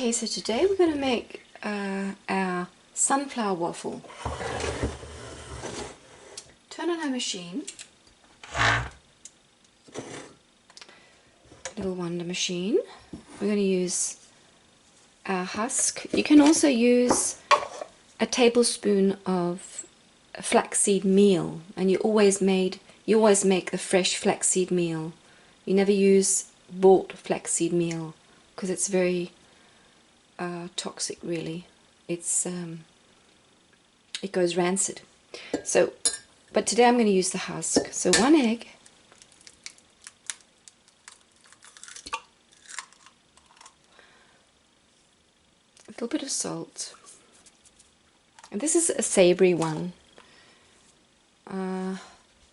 Okay, so today we're going to make our sunflower waffle. Turn on our machine, little wonder machine. We're going to use our husk. You can also use a tablespoon of flaxseed meal, and you always make the fresh flaxseed meal. You never use bought flaxseed meal because it's very toxic, really. It goes rancid. So, but today I'm going to use the husk. So 1 egg, a little bit of salt, and this is a savory one.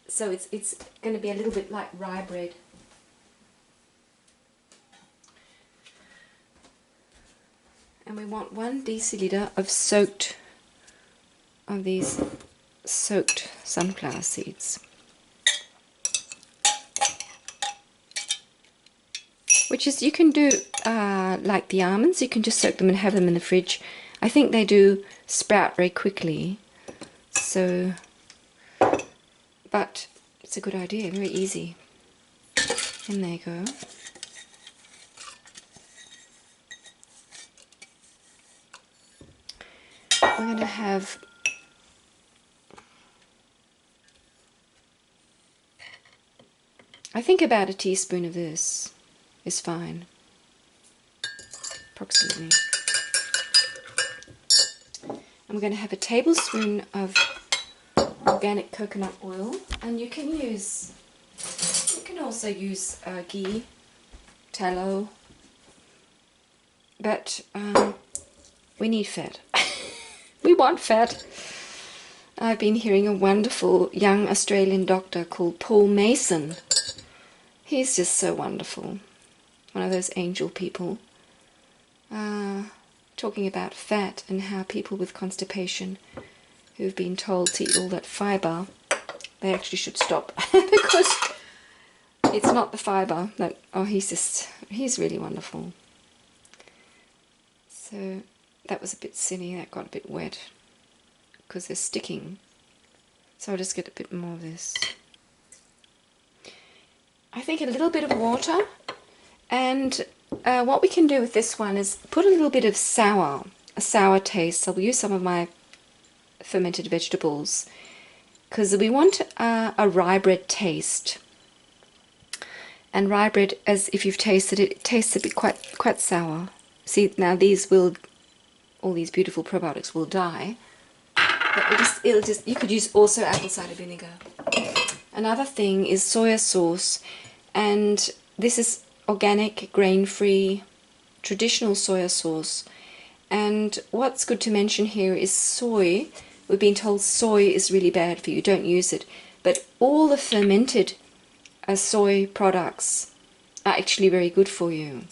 So it's going to be a little bit like rye bread. And we want 1 deciliter of these soaked sunflower seeds, which is, you can do like the almonds. You can just soak them and have them in the fridge. I think they do sprout very quickly, so, but it's a good idea, very easy. And there you go. We're going to have I think about a teaspoon of this is fine, approximately. And we're going to have a tablespoon of organic coconut oil, and you can also use ghee, tallow, but we need fat. We want fat. I've been hearing a wonderful young Australian doctor called Paul Mason. He's just so wonderful. One of those angel people. Talking about fat and how people with constipation who've been told to eat all that fibre, they actually should stop. Because it's not the fibre that, oh, he's really wonderful. So that was a bit silly, that got a bit wet because they're sticking. So I'll just get a bit more of this. I think a little bit of water, and what we can do with this one is put a little bit of a sour taste. So we'll use some of my fermented vegetables because we want a rye bread taste. And rye bread, as if you've tasted it, it tastes a bit quite sour. See, now all these beautiful probiotics will die. But you could use also apple cider vinegar. Another thing is soya sauce, and this is organic, grain-free, traditional soya sauce. And what's good to mention here is soy. We've been told soy is really bad for you, don't use it. But all the fermented soy products are actually very good for you.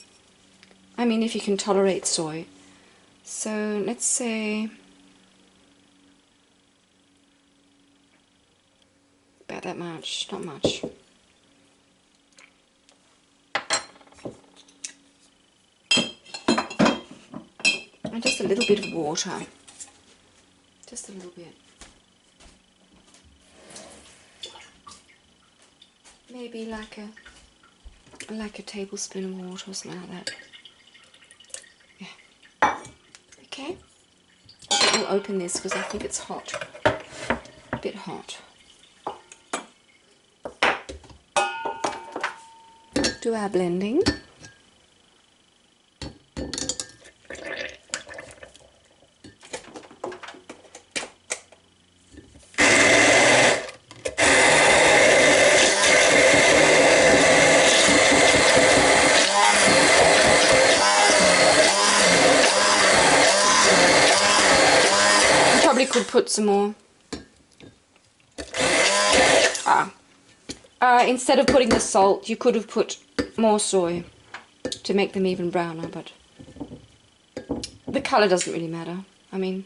I mean, if you can tolerate soy. So let's say about that much, not much. And just a little bit of water. Just a little bit. Maybe like a tablespoon of water or something like that. Yeah. Okay. I think we'll open this because I think it's hot. A bit hot. Do our blending. You probably could put some more. Instead of putting the salt, you could have put more soy to make them even browner, but the colour doesn't really matter. I mean,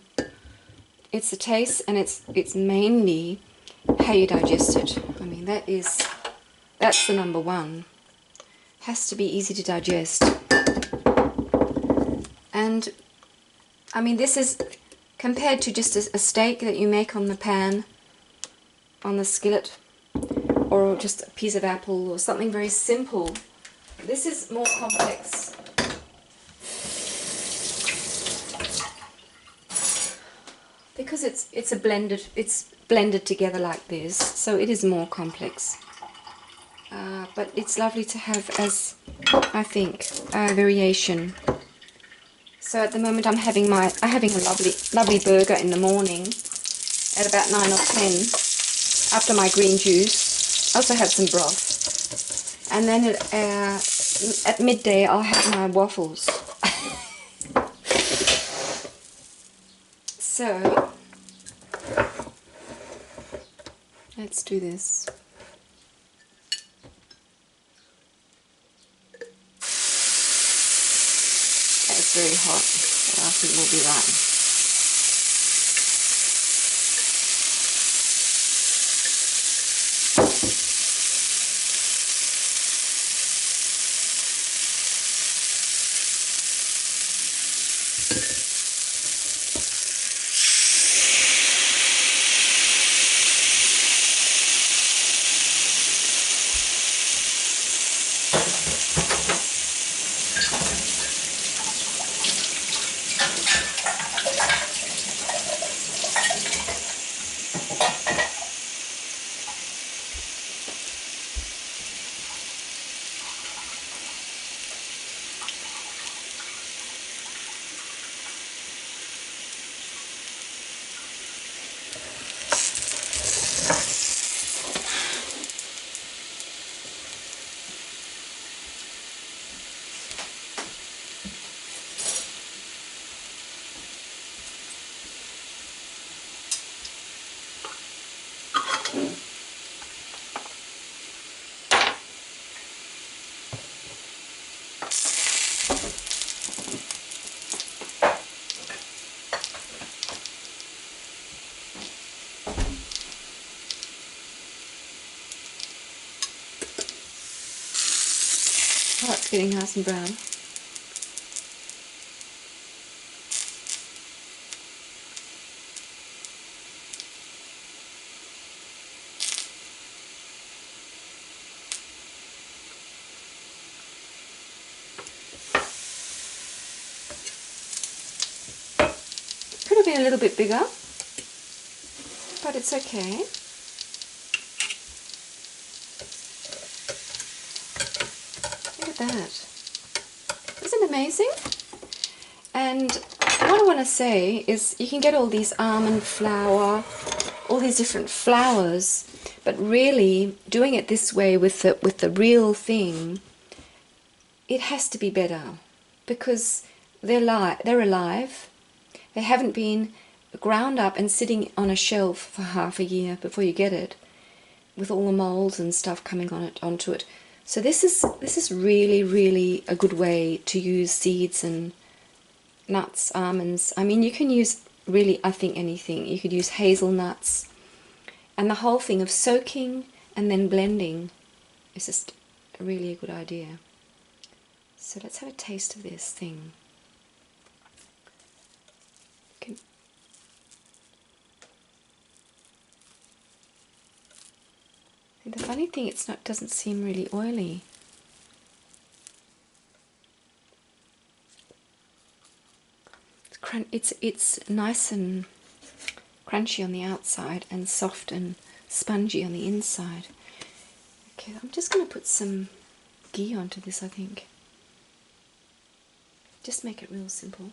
it's the taste, and it's mainly how you digest it. I mean, that's the number one. Has to be easy to digest. And I mean, this is compared to just a steak that you make on the pan, on the skillet, or just a piece of apple or something very simple. This is more complex. Because it's blended together like this, so it is more complex. But it's lovely to have as, I think, a variation. So at the moment I'm having a lovely burger in the morning at about 9 or 10 after my green juice. I also have some broth. And then at midday I'll have my waffles. So let's do this. It's very hot, but I think we'll be right. Oh, it's getting nice and brown. Could have been a little bit bigger, but it's okay. Look at that. Isn't it amazing? And what I want to say is you can get all these almond flour, all these different flours, but really doing it this way with the real thing, it has to be better because they're alive. They haven't been ground up and sitting on a shelf for half a year before you get it, with all the molds and stuff coming onto it. So this is really, really a good way to use seeds and nuts, almonds. I mean, you can use really, I think, anything. You could use hazelnuts, and the whole thing of soaking and then blending is just really a good idea. So let's have a taste of this thing. The funny thing, doesn't seem really oily. It's nice and crunchy on the outside and soft and spongy on the inside. Okay, I'm just going to put some ghee onto this, I think. Just make it real simple.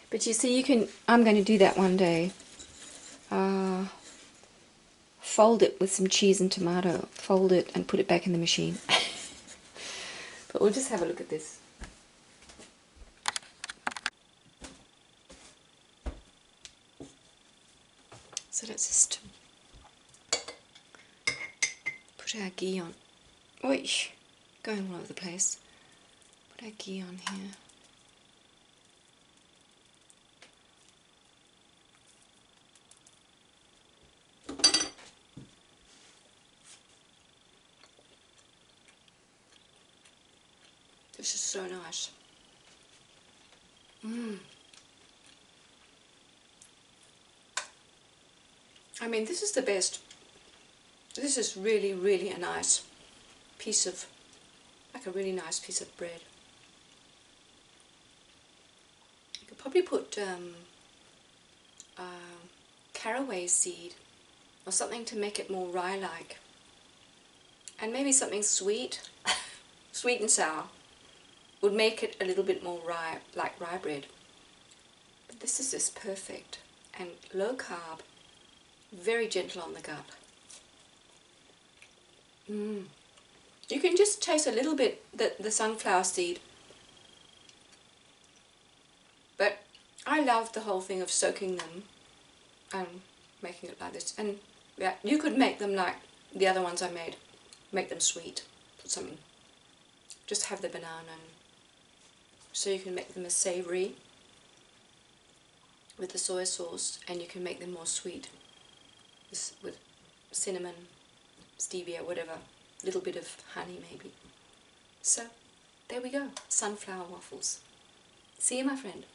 But you see, I'm going to do that one day. Fold it with some cheese and tomato. Fold it and put it back in the machine. But we'll just have a look at this. So let's just put our ghee on. Oi, going all over the place. Put our ghee on here. This is so nice. I mean, this is the best. This is really, really a nice piece of, like a really nice piece of bread. You could probably put caraway seed or something to make it more rye-like. And maybe something sweet, sweet and sour, would make it a little bit more rye, like rye bread. But this is just perfect and low carb, very gentle on the gut. You can just taste a little bit the sunflower seed. But I love the whole thing of soaking them and making it like this. And yeah, you could make them like the other ones I made. Make them sweet. Put something. Just have the banana. And so you can make them as savoury with the soy sauce, and you can make them more sweet with cinnamon, stevia, whatever. A little bit of honey maybe. So there we go. Sunflower waffles. See you, my friend.